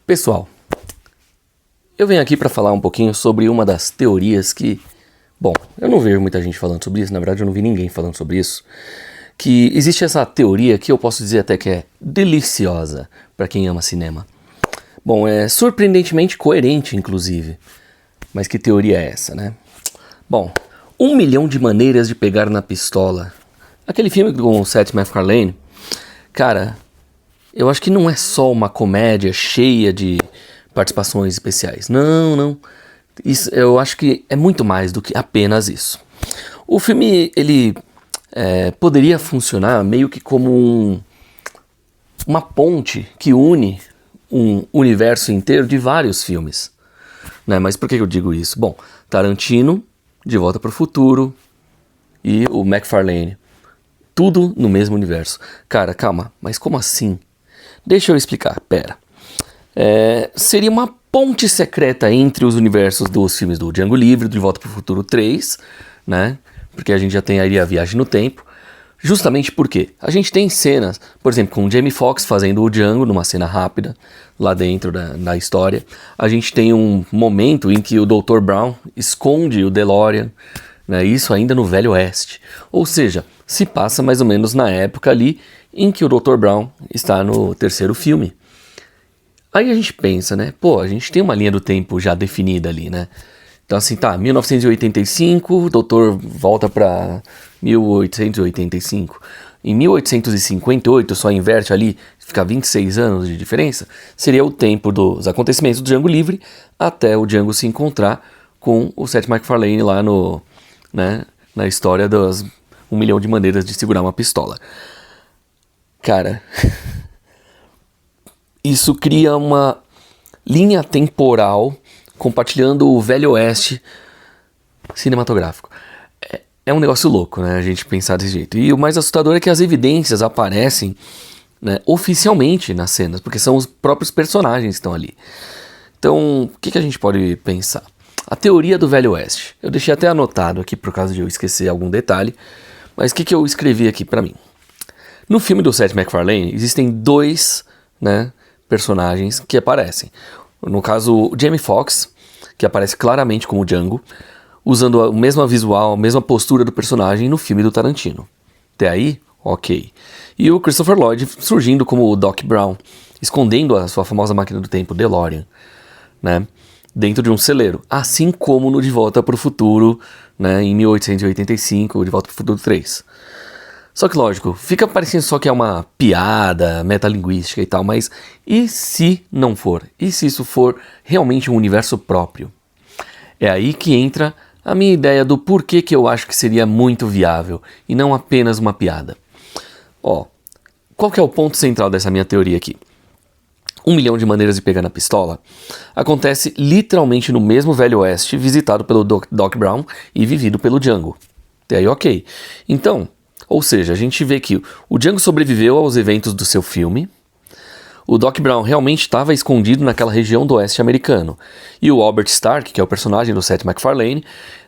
Pessoal, eu venho aqui para falar um pouquinho sobre uma das teorias que... Bom, eu não vejo muita gente falando sobre isso, na verdade eu não vi ninguém falando sobre isso. Que existe essa teoria que eu posso dizer até que é deliciosa para quem ama cinema. Bom, é surpreendentemente coerente, inclusive. Mas que teoria é essa, né? Bom, 1 milhão de maneiras de pegar na pistola. Aquele filme com o Seth MacFarlane, cara, eu acho que não é só uma comédia cheia de participações especiais. Não. Isso, eu acho que é muito mais do que apenas isso. O filme, ele poderia funcionar meio que como uma ponte que une um universo inteiro de vários filmes. Né? Mas por que eu digo isso? Bom, Tarantino, De Volta para o Futuro e o MacFarlane. Tudo no mesmo universo. Cara, calma, mas como assim? Deixa eu explicar, pera. Seria uma ponte secreta entre os universos dos filmes do Django Livre, De Volta para o Futuro 3, né? Porque a gente já tem aí a viagem no tempo. Justamente porque a gente tem cenas, por exemplo, com o Jamie Foxx fazendo o Django numa cena rápida, lá dentro da história. A gente tem um momento em que o Dr. Brown esconde o DeLorean, né? Isso ainda no Velho Oeste. Ou seja, se passa mais ou menos na época ali em que o Dr. Brown está no terceiro filme. Aí a gente pensa, né? Pô, a gente tem uma linha do tempo já definida ali, né? Então assim, tá, 1985, o doutor volta pra 1885. Em 1858, só inverte ali, fica 26 anos de diferença, seria o tempo dos acontecimentos do Django Livre até o Django se encontrar com o Seth MacFarlane lá na história das 1 milhão de maneiras de segurar uma pistola. Cara, isso cria uma linha temporal compartilhando o Velho Oeste cinematográfico. É um negócio louco, né, a gente pensar desse jeito. E o mais assustador é que as evidências aparecem, né, oficialmente nas cenas, porque são os próprios personagens que estão ali. Então, o que a gente pode pensar? A teoria do Velho Oeste. Eu deixei até anotado aqui por causa de eu esquecer algum detalhe, mas o que eu escrevi aqui pra mim? No filme do Seth MacFarlane, existem dois, né, personagens que aparecem. No caso, o Jamie Foxx, que aparece claramente como Django, usando a mesma visual, a mesma postura do personagem no filme do Tarantino. Até aí, ok. E o Christopher Lloyd surgindo como o Doc Brown, escondendo a sua famosa máquina do tempo, DeLorean, né, dentro de um celeiro. Assim como no De Volta para o Futuro, né, em 1885, De Volta para o Futuro 3. Só que lógico, fica parecendo só que é uma piada metalinguística e tal, mas e se não for? E se isso for realmente um universo próprio? É aí que entra a minha ideia do porquê que eu acho que seria muito viável e não apenas uma piada. Ó, qual que é o ponto central dessa minha teoria aqui? 1 milhão de maneiras de pegar na pistola acontece literalmente no mesmo Velho Oeste visitado pelo Doc Brown e vivido pelo Django. Até aí ok. Então... Ou seja, a gente vê que o Django sobreviveu aos eventos do seu filme, o Doc Brown realmente estava escondido naquela região do oeste americano, e o Albert Stark, que é o personagem do Seth MacFarlane,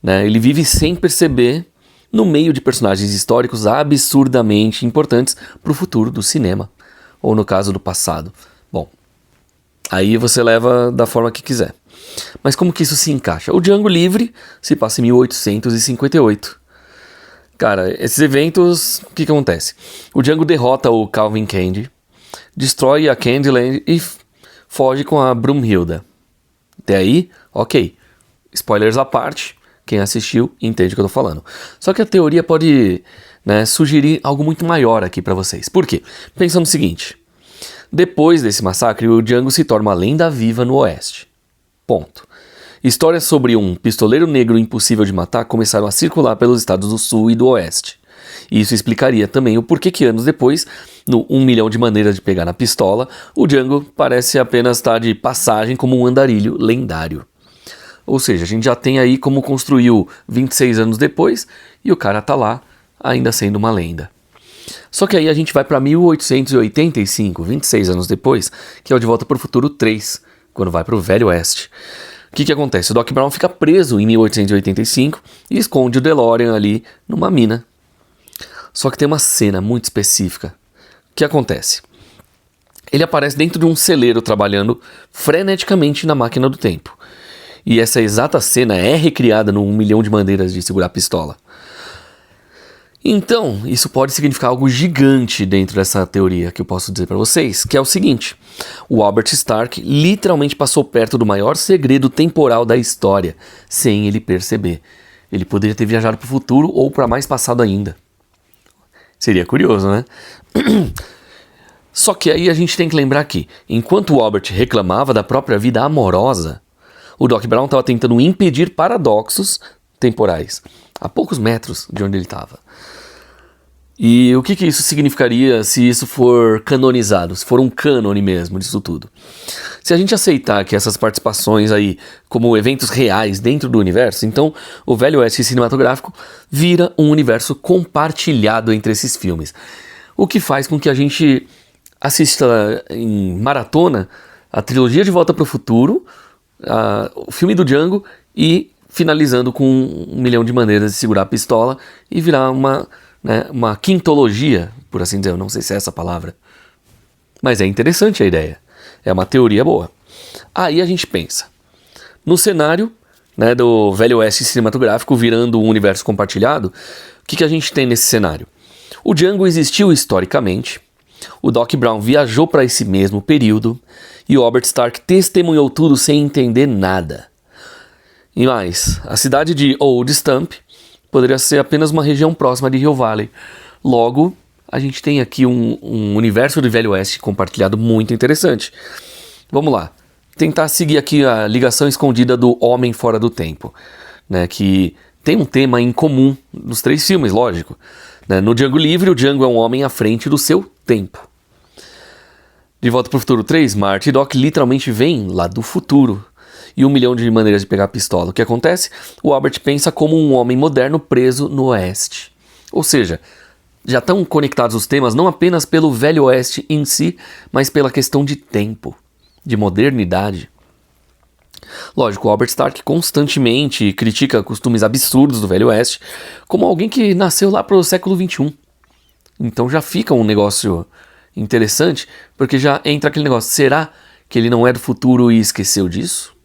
né, ele vive sem perceber no meio de personagens históricos absurdamente importantes para o futuro do cinema, ou no caso do passado. Bom, aí você leva da forma que quiser. Mas como que isso se encaixa? O Django Livre se passa em 1858. Cara, esses eventos, o que acontece? O Django derrota o Calvin Candy, destrói a Candyland e foge com a Brumhilda. Até aí, ok. Spoilers à parte, quem assistiu entende o que eu tô falando. Só que a teoria pode, né, sugerir algo muito maior aqui pra vocês. Por quê? Pensa no seguinte. Depois desse massacre, o Django se torna uma lenda viva no Oeste. Ponto. Histórias sobre um pistoleiro negro impossível de matar começaram a circular pelos estados do Sul e do Oeste. E isso explicaria também o porquê que anos depois, no 1 milhão de maneiras de pegar na pistola, o Django parece apenas estar de passagem como um andarilho lendário. Ou seja, a gente já tem aí como construiu 26 anos depois e o cara tá lá ainda sendo uma lenda. Só que aí a gente vai para 1885, 26 anos depois, que é o De Volta para o Futuro 3, quando vai para o Velho Oeste. O que acontece? O Doc Brown fica preso em 1885 e esconde o DeLorean ali numa mina. Só que tem uma cena muito específica. O que acontece? Ele aparece dentro de um celeiro trabalhando freneticamente na máquina do tempo. E essa exata cena é recriada no 1 milhão de maneiras de segurar a pistola. Então, isso pode significar algo gigante dentro dessa teoria que eu posso dizer para vocês, que é o seguinte: o Albert Stark literalmente passou perto do maior segredo temporal da história, sem ele perceber. Ele poderia ter viajado para o futuro ou para mais passado ainda. Seria curioso, né? Só que aí a gente tem que lembrar que, enquanto o Albert reclamava da própria vida amorosa, o Doc Brown estava tentando impedir paradoxos temporais, a poucos metros de onde ele estava. E o que isso significaria se isso for canonizado, se for um cânone mesmo disso tudo? Se a gente aceitar que essas participações aí como eventos reais dentro do universo, então o Velho Oeste cinematográfico vira um universo compartilhado entre esses filmes. O que faz com que a gente assista em maratona a trilogia De Volta para o Futuro, o filme do Django e finalizando com 1 milhão de maneiras de segurar a pistola e virar uma quintologia, por assim dizer. Eu não sei se é essa a palavra, mas é interessante a ideia, é uma teoria boa. Aí a gente pensa no cenário, né, do Velho Oeste cinematográfico virando um universo compartilhado. O que a gente tem nesse cenário? O Django existiu historicamente, o Doc Brown viajou para esse mesmo período e o Albert Stark testemunhou tudo sem entender nada. E mais, a cidade de Old Stump poderia ser apenas uma região próxima de Hill Valley. Logo, a gente tem aqui um universo de Velho Oeste compartilhado muito interessante. Vamos lá, tentar seguir aqui a ligação escondida do Homem Fora do Tempo, né, que tem um tema em comum nos 3 filmes, lógico. Né? No Django Livre, o Django é um homem à frente do seu tempo. De Volta para o Futuro 3, Marty e Doc literalmente vêm lá do futuro. E 1 milhão de maneiras de pegar a pistola. O que acontece? O Albert pensa como um homem moderno preso no Oeste. Ou seja, já estão conectados os temas não apenas pelo Velho Oeste em si, mas pela questão de tempo, de modernidade. Lógico, o Albert Stark constantemente critica costumes absurdos do Velho Oeste, como alguém que nasceu lá pro século XXI. Então já fica um negócio interessante, porque já entra aquele negócio: será que ele não é do futuro e esqueceu disso?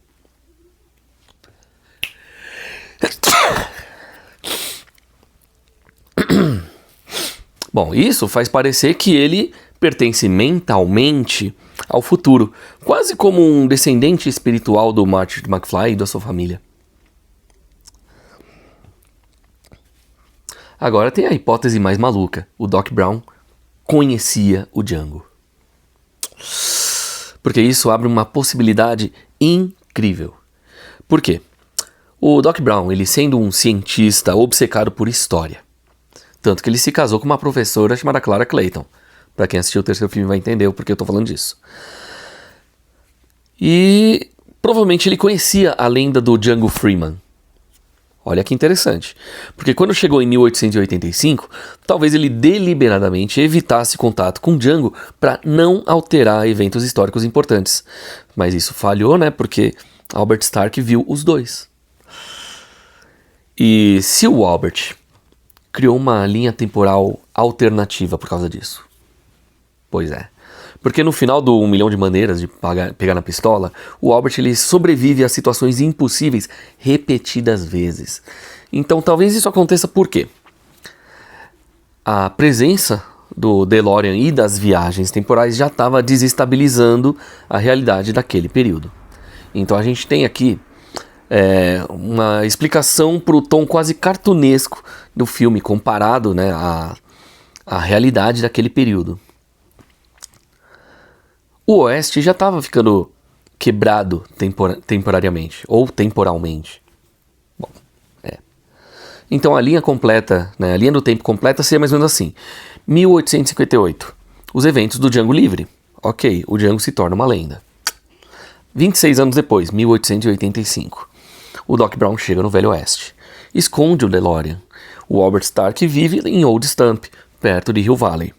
Bom, isso faz parecer que ele pertence mentalmente ao futuro, quase como um descendente espiritual do Marty McFly e da sua família. Agora tem a hipótese mais maluca: o Doc Brown conhecia o Django. Porque isso abre uma possibilidade incrível. Por quê? O Doc Brown, ele sendo um cientista obcecado por história, tanto que ele se casou com uma professora chamada Clara Clayton. Para quem assistiu o 3º filme vai entender o porquê eu tô falando disso. E provavelmente ele conhecia a lenda do Django Freeman. Olha que interessante. Porque quando chegou em 1885, talvez ele deliberadamente evitasse contato com Django para não alterar eventos históricos importantes. Mas isso falhou, né? Porque Albert Stark viu os dois. E se o Albert criou uma linha temporal alternativa por causa disso? Pois é. Porque no final do 1 milhão de maneiras de pegar na pistola, o Albert ele sobrevive a situações impossíveis repetidas vezes. Então talvez isso aconteça por quê? A presença do DeLorean e das viagens temporais já estava desestabilizando a realidade daquele período. Então a gente tem aqui uma explicação para o tom quase cartunesco do filme comparado, né, à realidade daquele período. O Oeste já estava ficando quebrado temporariamente, ou temporalmente. Bom, Então a linha completa, né, a linha do tempo completa seria mais ou menos assim. 1858, os eventos do Django Livre. Ok, o Django se torna uma lenda. 26 anos depois, 1885, o Doc Brown chega no Velho Oeste. Esconde o DeLorean. O Albert Stark vive em Old Stump, perto de Hill Valley.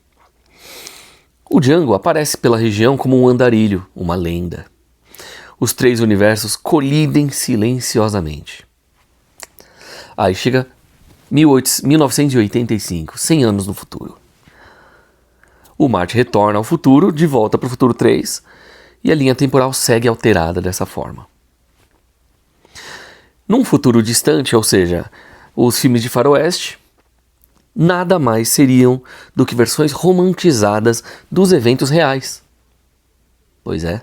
O Django aparece pela região como um andarilho, uma lenda. Os 3 universos colidem silenciosamente. Aí chega 1985, 100 anos no futuro. O Marty retorna ao futuro, de volta para o futuro 3, e a linha temporal segue alterada dessa forma. Num futuro distante, ou seja, os filmes de faroeste, nada mais seriam do que versões romantizadas dos eventos reais. Pois é.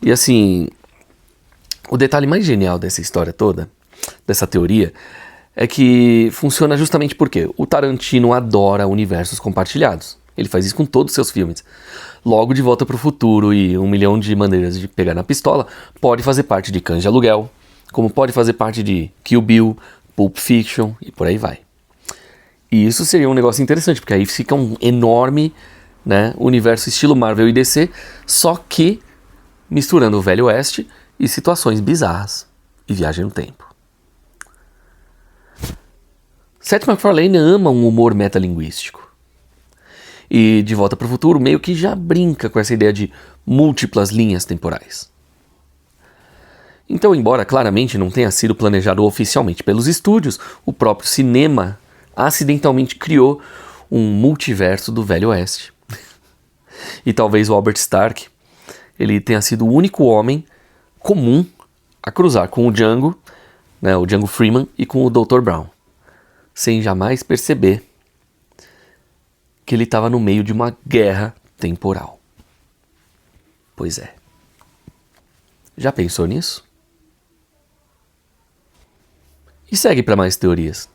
E assim, o detalhe mais genial dessa história toda, dessa teoria, é que funciona justamente porque o Tarantino adora universos compartilhados. Ele faz isso com todos os seus filmes. Logo, De Volta para o Futuro e Um Milhão de Maneiras de Pegar na Pistola pode fazer parte de Cães de Aluguel, como pode fazer parte de Kill Bill, Pulp Fiction e por aí vai. E isso seria um negócio interessante, porque aí fica um enorme, né, universo estilo Marvel e DC, só que misturando o Velho Oeste e situações bizarras e viagem no tempo. Seth MacFarlane ama um humor metalinguístico. E De Volta para o Futuro meio que já brinca com essa ideia de múltiplas linhas temporais. Então, embora claramente não tenha sido planejado oficialmente pelos estúdios, o próprio cinema acidentalmente criou um multiverso do Velho Oeste. E talvez o Albert Stark ele tenha sido o único homem comum a cruzar com o Django, né, o Django Freeman, e com o Dr. Brown, sem jamais perceber que ele estava no meio de uma guerra temporal. Pois é. Já pensou nisso? E segue para mais teorias.